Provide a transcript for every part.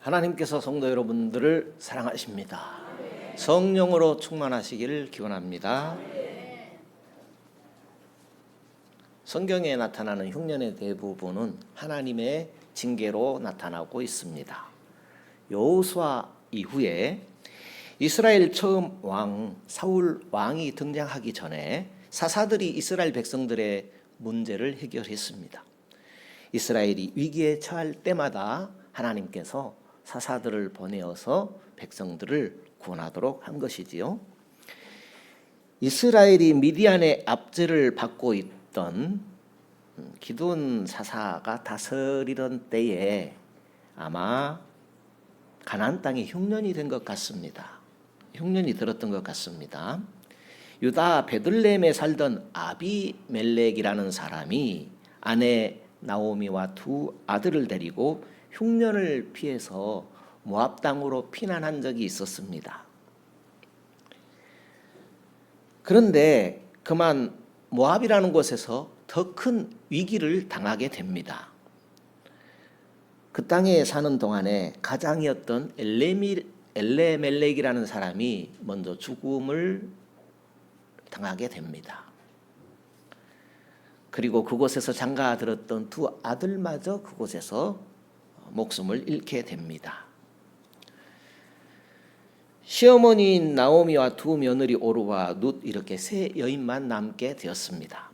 하나님께서 성도 여러분들을 사랑하십니다. 성령으로 충만하시기를 기원합니다. 성경에 나타나는 흉년의 대부분은 하나님의 징계로 나타나고 있습니다. 여호수아 이후에 이스라엘 처음 왕 사울 왕이 등장하기 전에 사사들이 이스라엘 백성들의 문제를 해결했습니다. 이스라엘이 위기에 처할 때마다 하나님께서 사사들을 보내어서 백성들을 구원하도록 한 것이지요. 이스라엘이 미디안의 압제를 받고 있던 기드온 사사가 다스리던 때에 아마 가나안 땅에 흉년이 된 것 같습니다. 흉년이 들었던 것 같습니다. 유다 베들레헴에 살던 아비멜렉이라는 사람이 아내 나오미와 두 아들을 데리고 흉년을 피해서 모압 땅으로 피난한 적이 있었습니다. 그런데 그만 모압이라는 곳에서 더 큰 위기를 당하게 됩니다. 그 땅에 사는 동안에 가장이었던 엘레멜렉이라는 사람이 먼저 죽음을 당하게 됩니다. 그리고 그곳에서 장가들었던 두 아들마저 그곳에서 목숨을 잃게 됩니다. 시어머니인 나오미와 두 며느리 오르와 룻 이렇게 세 여인만 남게 되었습니다.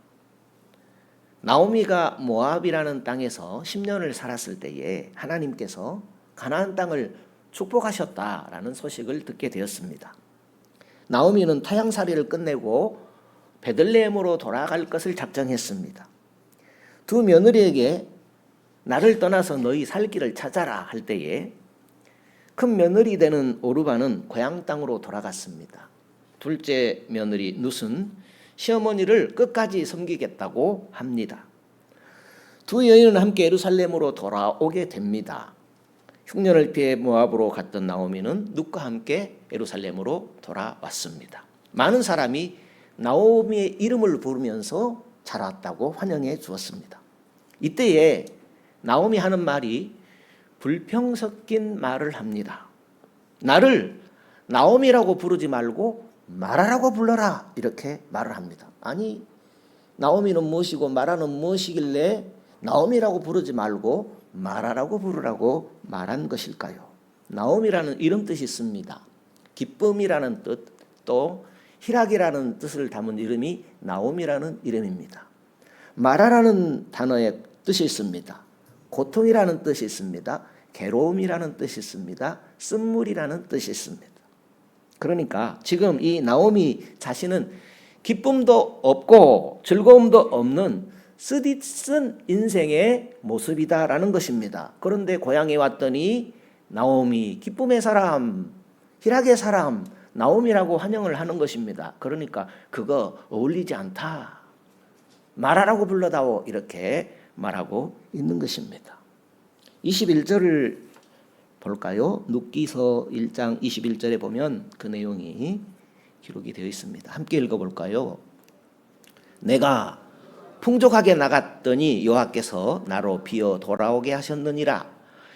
나오미가 모압이라는 땅에서 10년을 살았을 때에 하나님께서 가나안 땅을 축복하셨다라는 소식을 듣게 되었습니다. 나오미는 타향살이를 끝내고 베들레헴으로 돌아갈 것을 작정했습니다. 두 며느리에게 나를 떠나서 너희 살 길을 찾아라 할 때에 큰 며느리 되는 오르바는 고향 땅으로 돌아갔습니다. 둘째 며느리 룻은 시어머니를 끝까지 섬기겠다고 합니다. 두 여인은 함께 예루살렘으로 돌아오게 됩니다. 흉년을 피해 모압으로 갔던 나오미는 룻과 함께 예루살렘으로 돌아왔습니다. 많은 사람이 나오미의 이름을 부르면서 잘 왔다고 환영해 주었습니다. 이때에 나오미 하는 말이 불평 섞인 말을 합니다. 나를 나오미라고 부르지 말고 마라라고 불러라 이렇게 말을 합니다. 아니 나오미는 무엇이고 마라는 무엇이길래 나오미라고 부르지 말고 마라라고 부르라고 말한 것일까요? 나오미라는 이름 뜻이 있습니다. 기쁨이라는 뜻, 또 희락이라는 뜻을 담은 이름이 나오미라는 이름입니다. 마라라는 단어의 뜻이 있습니다. 고통이라는 뜻이 있습니다. 괴로움이라는 뜻이 있습니다. 쓴물이라는 뜻이 있습니다. 그러니까 지금 이 나오미 자신은 기쁨도 없고 즐거움도 없는 쓰디쓴 인생의 모습이다라는 것입니다. 그런데 고향에 왔더니 나오미 기쁨의 사람, 희락의 사람, 나오미라고 환영을 하는 것입니다. 그러니까 그거 어울리지 않다. 말하라고 불러다오 이렇게 말하고 있는 것입니다. 21절을 볼까요? 룻기서 1장 21절에 보면 그 내용이 기록이 되어 있습니다. 함께 읽어볼까요? 내가 풍족하게 나갔더니 여호와께서 나로 비어 돌아오게 하셨느니라.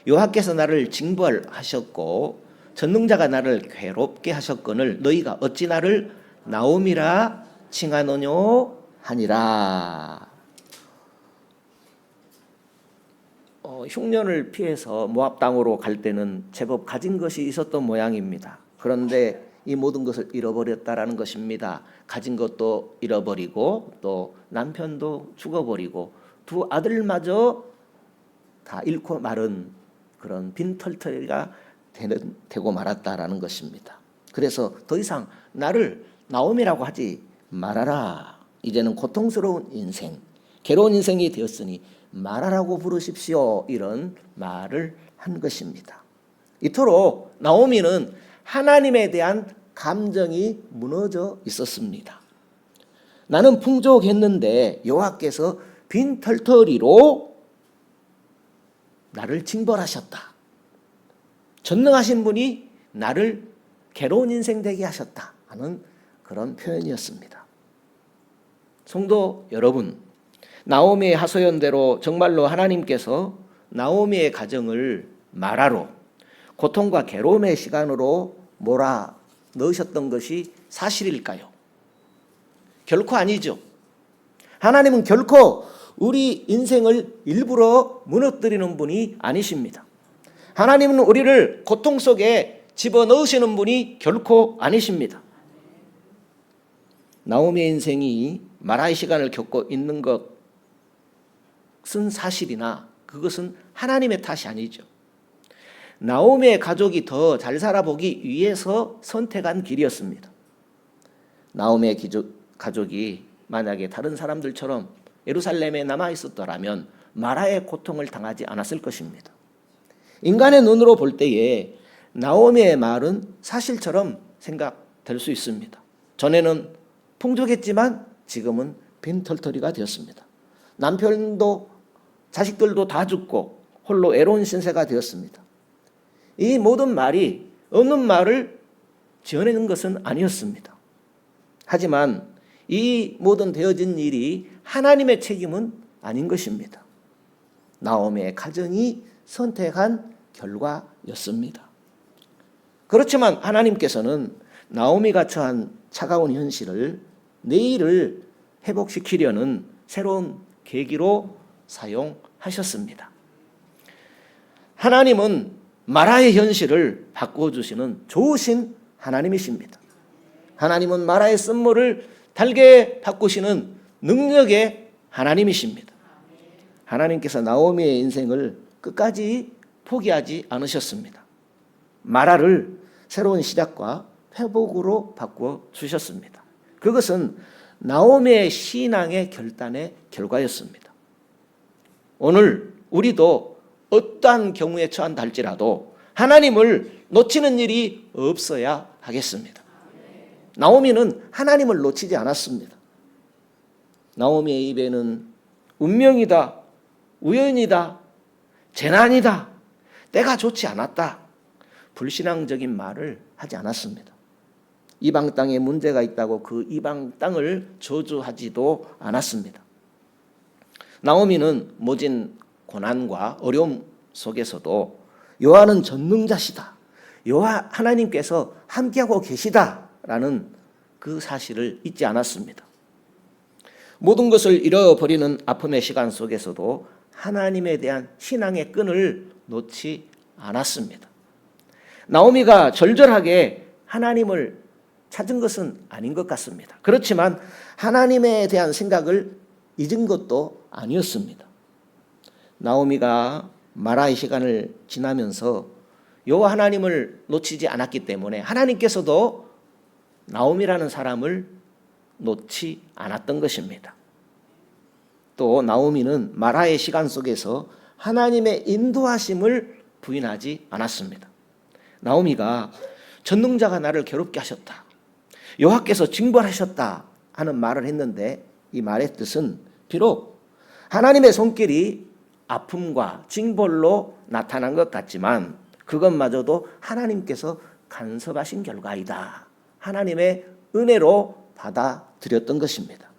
여호와께서 나를 징벌하셨고 전능자가 나를 괴롭게 하셨거늘 너희가 어찌 나를 나오미라 칭하노뇨 하니라. 흉년을 피해서 모압 땅으로 갈 때는 제법 가진 것이 있었던 모양입니다. 그런데 이 모든 것을 잃어버렸다라는 것입니다. 가진 것도 잃어버리고 또 남편도 죽어버리고 두 아들마저 다 잃고 마른 그런 빈털터리가 되고 말았다라는 것입니다. 그래서 더 이상 나를 나오미라고 하지 말아라. 이제는 고통스러운 인생, 괴로운 인생이 되었으니 말하라고 부르십시오. 이런 말을 한 것입니다. 이토록 나오미는 하나님에 대한 감정이 무너져 있었습니다. 나는 풍족했는데 여호와께서 빈털터리로 나를 징벌하셨다. 전능하신 분이 나를 괴로운 인생 되게 하셨다 하는 그런 표현이었습니다. 성도 여러분, 나오미의 하소연대로 정말로 하나님께서 나오미의 가정을 마라로 고통과 괴로움의 시간으로 몰아 넣으셨던 것이 사실일까요? 결코 아니죠. 하나님은 결코 우리 인생을 일부러 무너뜨리는 분이 아니십니다. 하나님은 우리를 고통 속에 집어넣으시는 분이 결코 아니십니다. 나오미의 인생이 마라의 시간을 겪고 있는 것은 사실이나 그것은 하나님의 탓이 아니죠. 나오미의 가족이 더 잘 살아보기 위해서 선택한 길이었습니다. 나오미의 가족이 만약에 다른 사람들처럼 예루살렘에 남아 있었더라면 마라의 고통을 당하지 않았을 것입니다. 인간의 눈으로 볼 때에 나오미의 말은 사실처럼 생각될 수 있습니다. 전에는 풍족했지만 지금은 빈털터리가 되었습니다. 남편도 자식들도 다 죽고 홀로 외로운 신세가 되었습니다. 이 모든 말이 없는 말을 지어내는 것은 아니었습니다. 하지만 이 모든 되어진 일이 하나님의 책임은 아닌 것입니다. 나오미의 가정이 선택한 결과였습니다. 그렇지만 하나님께서는 나오미가 처한 차가운 현실을 내일을 회복시키려는 새로운 계기로 사용하셨습니다. 하나님은 마라의 현실을 바꿔주시는 좋으신 하나님이십니다. 하나님은 마라의 쓴물을 달게 바꾸시는 능력의 하나님이십니다. 하나님께서 나오미의 인생을 끝까지 포기하지 않으셨습니다. 마라를 새로운 시작과 회복으로 바꾸어 주셨습니다. 그것은 나오미의 신앙의 결단의 결과였습니다. 오늘 우리도 어떠한 경우에 처한다 할지라도 하나님을 놓치는 일이 없어야 하겠습니다. 나오미는 하나님을 놓치지 않았습니다. 나오미의 입에는 운명이다, 우연이다, 재난이다, 때가 좋지 않았다, 불신앙적인 말을 하지 않았습니다. 이방 땅에 문제가 있다고 그 이방 땅을 저주하지도 않았습니다. 나오미는 모진 고난과 어려움 속에서도 여호와는 전능자시다, 여호와 하나님께서 함께하고 계시다라는 그 사실을 잊지 않았습니다. 모든 것을 잃어버리는 아픔의 시간 속에서도 하나님에 대한 신앙의 끈을 놓지 않았습니다. 나오미가 절절하게 하나님을 찾은 것은 아닌 것 같습니다. 그렇지만 하나님에 대한 생각을 잊은 것도 아니었습니다. 나오미가 마라의 시간을 지나면서 여호와 하나님을 놓치지 않았기 때문에 하나님께서도 나오미라는 사람을 놓지 않았던 것입니다. 또 나오미는 마라의 시간 속에서 하나님의 인도하심을 부인하지 않았습니다. 나오미가 전능자가 나를 괴롭게 하셨다, 여호와께서 징벌하셨다 하는 말을 했는데 이 말의 뜻은 비록 하나님의 손길이 아픔과 징벌로 나타난 것 같지만 그것마저도 하나님께서 간섭하신 결과이다, 하나님의 은혜로 받아들였던 것입니다.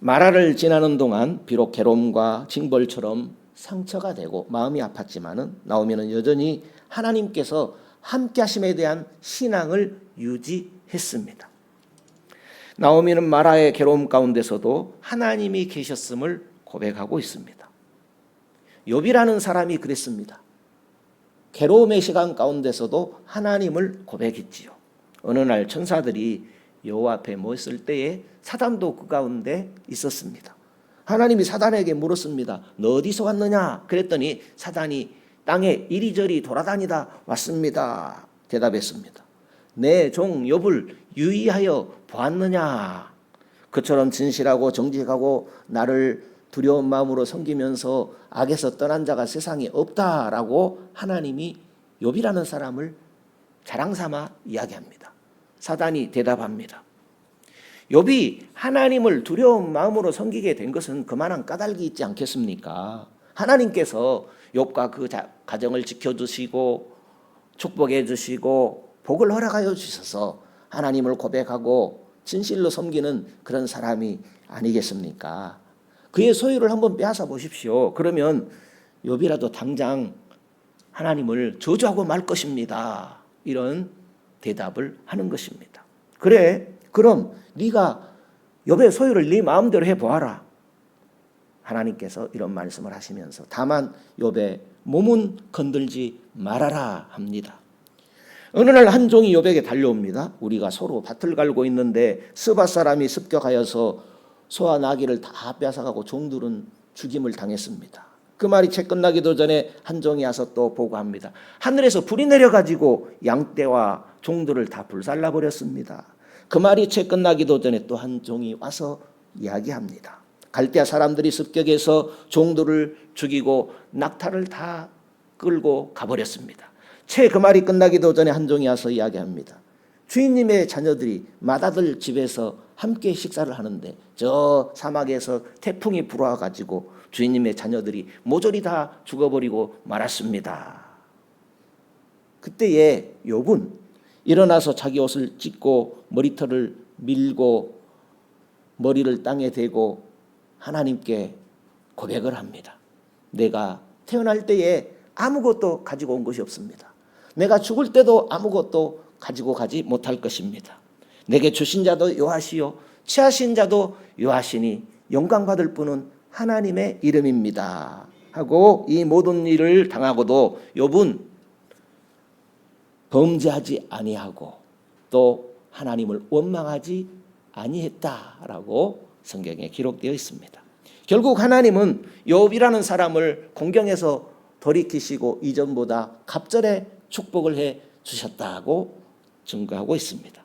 마라를 지나는 동안 비록 괴로움과 징벌처럼 상처가 되고 마음이 아팠지만은 나오미는 여전히 하나님께서 함께 하심에 대한 신앙을 유지했습니다. 나오미는 마라의 괴로움 가운데서도 하나님이 계셨음을 고백하고 있습니다. 욥이라는 사람이 그랬습니다. 괴로움의 시간 가운데서도 하나님을 고백했지요. 어느 날 천사들이 여호와 앞에 모였을 때에 사단도 그 가운데 있었습니다. 하나님이 사단에게 물었습니다. 너 어디서 왔느냐? 그랬더니 사단이 땅에 이리저리 돌아다니다 왔습니다. 대답했습니다. 내 종 욥을 유의하여 보았느냐? 그처럼 진실하고 정직하고 나를 두려운 마음으로 섬기면서 악에서 떠난 자가 세상에 없다라고 하나님이 욥이라는 사람을 자랑삼아 이야기합니다. 사단이 대답합니다. 욥이 하나님을 두려운 마음으로 섬기게 된 것은 그만한 까닭이 있지 않겠습니까? 하나님께서 욥과 그 가정을 지켜주시고 축복해 주시고 복을 허락하여 주셔서 하나님을 고백하고 진실로 섬기는 그런 사람이 아니겠습니까? 그의 소유를 한번 빼앗아 보십시오. 그러면 욥이라도 당장 하나님을 저주하고 말 것입니다. 이런 대답을 하는 것입니다. 그래, 그럼 네가 욥의 소유를 네 마음대로 해보아라. 하나님께서 이런 말씀을 하시면서 다만 욥의 몸은 건들지 말아라 합니다. 어느 날 한 종이 욥에게 달려옵니다. 우리가 서로 밭을 갈고 있는데 스밧 사람이 습격하여서 소와 나귀를 다 뺏어가고 종들은 죽임을 당했습니다. 그 말이 채 끝나기도 전에 한 종이 와서 또 보고합니다. 하늘에서 불이 내려가지고 양떼와 종들을 다 불살라 버렸습니다. 그 말이 채 끝나기도 전에 또 한 종이 와서 이야기합니다. 갈대아 사람들이 습격해서 종들을 죽이고 낙타를 다 끌고 가버렸습니다. 채 그 말이 끝나기도 전에 한 종이 와서 이야기합니다. 주인님의 자녀들이 맏아들 집에서 함께 식사를 하는데 저 사막에서 태풍이 불어와가지고 주인님의 자녀들이 모조리 다 죽어버리고 말았습니다. 그때에 욥은 일어나서 자기 옷을 찢고 머리털을 밀고 머리를 땅에 대고 하나님께 고백을 합니다. 내가 태어날 때에 아무것도 가지고 온 것이 없습니다. 내가 죽을 때도 아무것도 가지고 가지 못할 것입니다. 내게 주신 자도 여호와시요 취하신 자도 여호와시니 영광받을 분은 하나님의 이름입니다. 하고 이 모든 일을 당하고도 욥은 범죄하지 아니하고 또 하나님을 원망하지 아니했다라고 성경에 기록되어 있습니다. 결국 하나님은 욥이라는 사람을 공경에서 돌이키시고 이전보다 갑절의 축복을 해 주셨다고 증거하고 있습니다.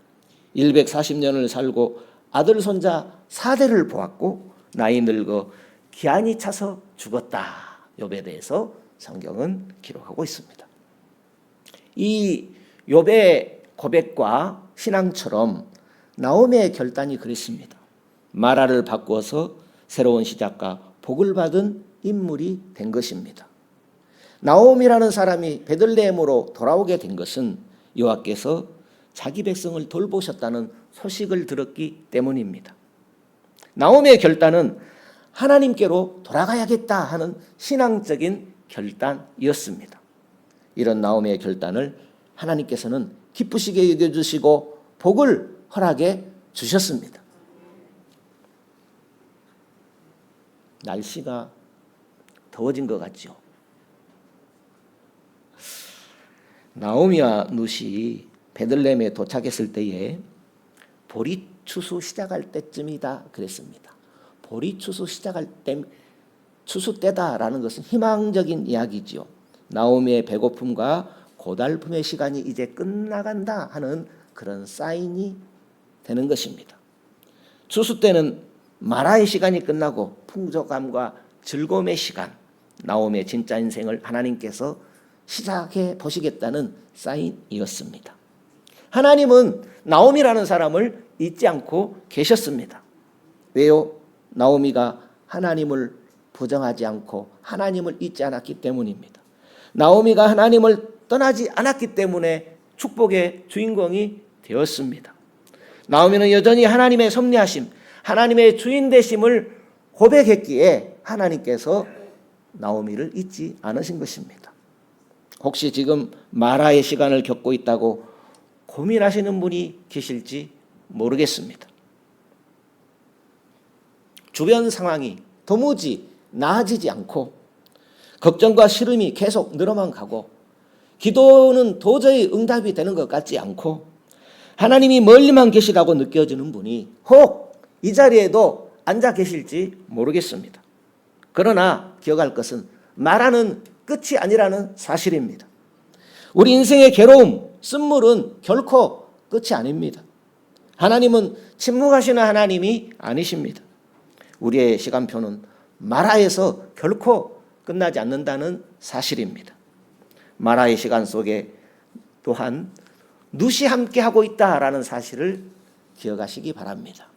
140년을 살고 아들 손자 4대를 보았고 나이 늙어 기한이 차서 죽었다. 욥에 대해서 성경은 기록하고 있습니다. 이 욥의 고백과 신앙처럼 나오미의 결단이 그랬습니다. 마라를 바꾸어서 새로운 시작과 복을 받은 인물이 된 것입니다. 나오미라는 사람이 베들레헴으로 돌아오게 된 것은 여호와께서 자기 백성을 돌보셨다는 소식을 들었기 때문입니다. 나오미의 결단은 하나님께로 돌아가야겠다 하는 신앙적인 결단이었습니다. 이런 나오미의 결단을 하나님께서는 기쁘시게 여겨주시고 복을 허락해 주셨습니다. 날씨가 더워진 것 같죠. 나오미와 룻이 베들레헴에 도착했을 때에 보리 추수 시작할 때쯤이다 그랬습니다. 보리 추수 시작할 때 추수 때다라는 것은 희망적인 이야기지요. 나오미의 배고픔과 고달픔의 시간이 이제 끝나간다 하는 그런 사인이 되는 것입니다. 추수 때는 마라의 시간이 끝나고 풍족함과 즐거움의 시간, 나오미의 진짜 인생을 하나님께서 시작해 보시겠다는 사인이었습니다. 하나님은 나오미라는 사람을 잊지 않고 계셨습니다. 왜요? 나오미가 하나님을 부정하지 않고 하나님을 잊지 않았기 때문입니다. 나오미가 하나님을 떠나지 않았기 때문에 축복의 주인공이 되었습니다. 나오미는 여전히 하나님의 섭리하심, 하나님의 주인 되심을 고백했기에 하나님께서 나오미를 잊지 않으신 것입니다. 혹시 지금 마라의 시간을 겪고 있다고 고민하시는 분이 계실지 모르겠습니다. 주변 상황이 도무지 나아지지 않고 걱정과 시름이 계속 늘어만 가고 기도는 도저히 응답이 되는 것 같지 않고 하나님이 멀리만 계시다고 느껴지는 분이 혹 이 자리에도 앉아 계실지 모르겠습니다. 그러나 기억할 것은 말하는 끝이 아니라는 사실입니다. 우리 인생의 괴로움, 쓴물은 결코 끝이 아닙니다. 하나님은 침묵하시는 하나님이 아니십니다. 우리의 시간표는 마라에서 결코 끝나지 않는다는 사실입니다. 마라의 시간 속에 또한 룻이 함께하고 있다라는 사실을 기억하시기 바랍니다.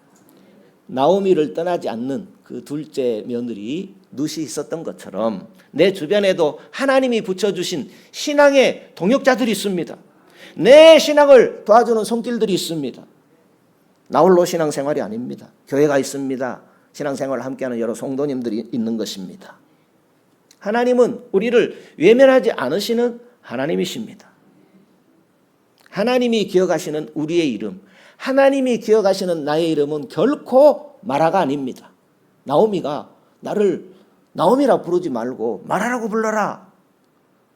나오미를 떠나지 않는 그 둘째 며느리 룻이 있었던 것처럼 내 주변에도 하나님이 붙여주신 신앙의 동역자들이 있습니다. 내 신앙을 도와주는 손길들이 있습니다. 나 홀로 신앙생활이 아닙니다. 교회가 있습니다. 신앙생활을 함께하는 여러 성도님들이 있는 것입니다. 하나님은 우리를 외면하지 않으시는 하나님이십니다. 하나님이 기억하시는 우리의 이름, 하나님이 기억하시는 나의 이름은 결코 마라가 아닙니다. 나오미가 나를 나오미라 부르지 말고 마라라고 불러라.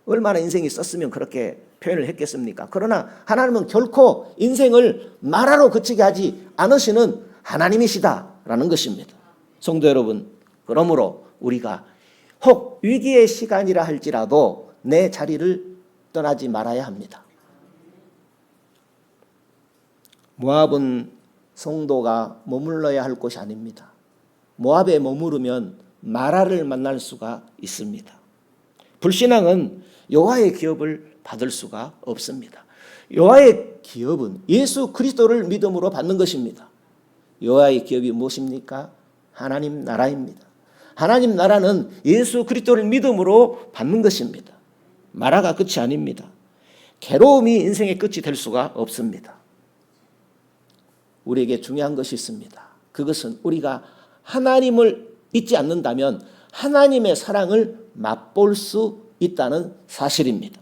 얼마나 인생이 썼으면 그렇게 표현을 했겠습니까? 그러나 하나님은 결코 인생을 마라로 그치게 하지 않으시는 하나님이시다라는 것입니다. 성도 여러분, 그러므로 우리가 혹 위기의 시간이라 할지라도 내 자리를 떠나지 말아야 합니다. 모압은 성도가 머물러야 할 곳이 아닙니다. 모압에 머무르면 마라를 만날 수가 있습니다. 불신앙은 여호와의 기업을 받을 수가 없습니다. 여호와의 기업은 예수 그리스도를 믿음으로 받는 것입니다. 여호와의 기업이 무엇입니까? 하나님 나라입니다. 하나님 나라는 예수 그리스도를 믿음으로 받는 것입니다. 마라가 끝이 아닙니다. 괴로움이 인생의 끝이 될 수가 없습니다. 우리에게 중요한 것이 있습니다. 그것은 우리가 하나님을 잊지 않는다면 하나님의 사랑을 맛볼 수 있다는 사실입니다.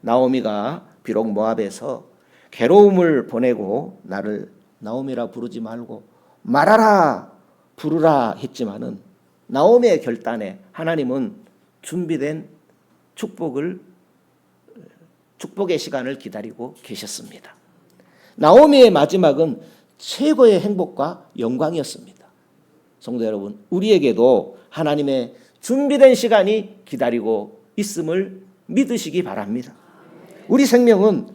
나오미가 비록 모압에서 괴로움을 보내고 나를 나오미라 부르지 말고 마라라 부르라 했지만은 나오미의 결단에 하나님은 준비된 축복의 시간을 기다리고 계셨습니다. 나오미의 마지막은 최고의 행복과 영광이었습니다. 성도 여러분, 우리에게도 하나님의 준비된 시간이 기다리고 있음을 믿으시기 바랍니다. 우리 생명은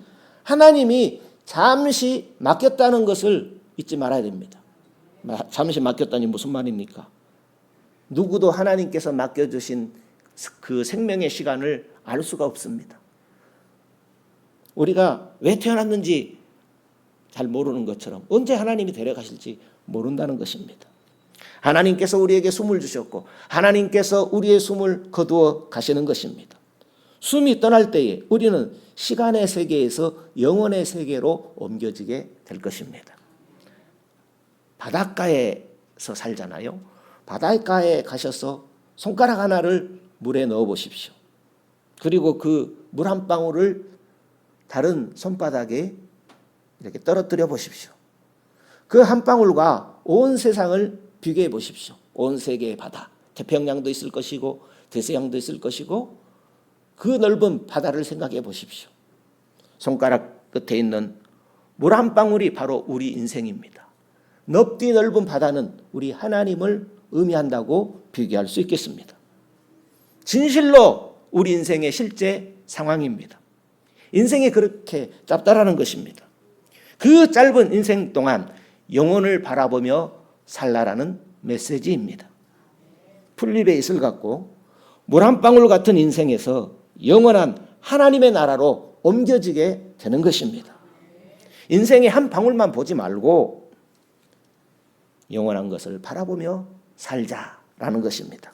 하나님이 잠시 맡겼다는 것을 잊지 말아야 됩니다. 잠시 맡겼다니 무슨 말입니까? 누구도 하나님께서 맡겨주신 그 생명의 시간을 알 수가 없습니다. 우리가 왜 태어났는지 잘 모르는 것처럼 언제 하나님이 데려가실지 모른다는 것입니다. 하나님께서 우리에게 숨을 주셨고 하나님께서 우리의 숨을 거두어 가시는 것입니다. 숨이 떠날 때에 우리는 시간의 세계에서 영혼의 세계로 옮겨지게 될 것입니다. 바닷가에서 살잖아요. 바닷가에 가셔서 손가락 하나를 물에 넣어 보십시오. 그리고 그 물 한 방울을 다른 손바닥에 이렇게 떨어뜨려 보십시오. 그 한 방울과 온 세상을 비교해 보십시오. 온 세계의 바다, 태평양도 있을 것이고 대서양도 있을 것이고 그 넓은 바다를 생각해 보십시오. 손가락 끝에 있는 물 한 방울이 바로 우리 인생입니다. 넓디 넓은 바다는 우리 하나님을 의미한다고 비교할 수 있겠습니다. 진실로 우리 인생의 실제 상황입니다. 인생이 그렇게 짧다라는 것입니다. 그 짧은 인생 동안 영혼을 바라보며 살라라는 메시지입니다. 풀잎의 잇을 갖고 물 한 방울 같은 인생에서 영원한 하나님의 나라로 옮겨지게 되는 것입니다. 인생의 한 방울만 보지 말고 영원한 것을 바라보며 살자라는 것입니다.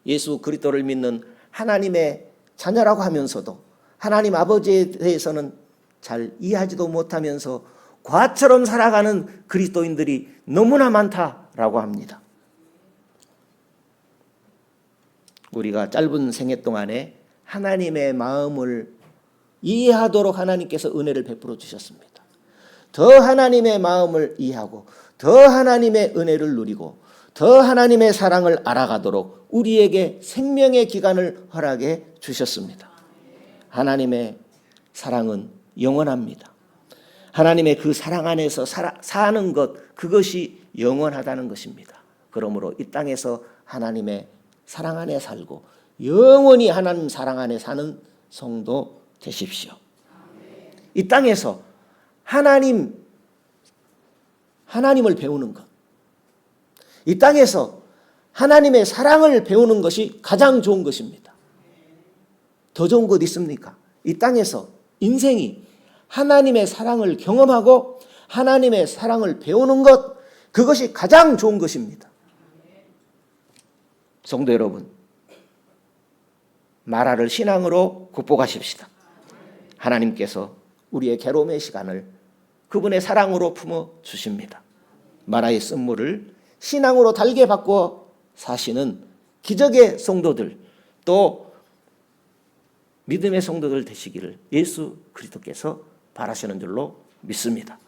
예수 그리스도를 믿는 하나님의 자녀라고 하면서도 하나님 아버지에 대해서는 잘 이해하지도 못하면서 과처럼 살아가는 그리스도인들이 너무나 많다라고 합니다. 우리가 짧은 생애 동안에 하나님의 마음을 이해하도록 하나님께서 은혜를 베풀어 주셨습니다. 더 하나님의 마음을 이해하고 더 하나님의 은혜를 누리고 더 하나님의 사랑을 알아가도록 우리에게 생명의 기간을 허락해 주셨습니다. 하나님의 사랑은 영원합니다. 하나님의 그 사랑 안에서 사는 것, 그것이 영원하다는 것입니다. 그러므로 이 땅에서 하나님의 사랑 안에 살고 영원히 하나님 사랑 안에 사는 성도 되십시오. 이 땅에서 하나님을 배우는 것, 이 땅에서 하나님의 사랑을 배우는 것이 가장 좋은 것입니다. 더 좋은 것 있습니까? 이 땅에서 인생이 하나님의 사랑을 경험하고 하나님의 사랑을 배우는 것, 그것이 가장 좋은 것입니다. 성도 여러분, 마라를 신앙으로 극복하십시다. 하나님께서 우리의 괴로움의 시간을 그분의 사랑으로 품어 주십니다. 마라의 쓴물을 신앙으로 달게 바꾸어 사시는 기적의 성도들, 또 믿음의 성도들 되시기를 예수 그리스도께서 바라시는 줄로 믿습니다.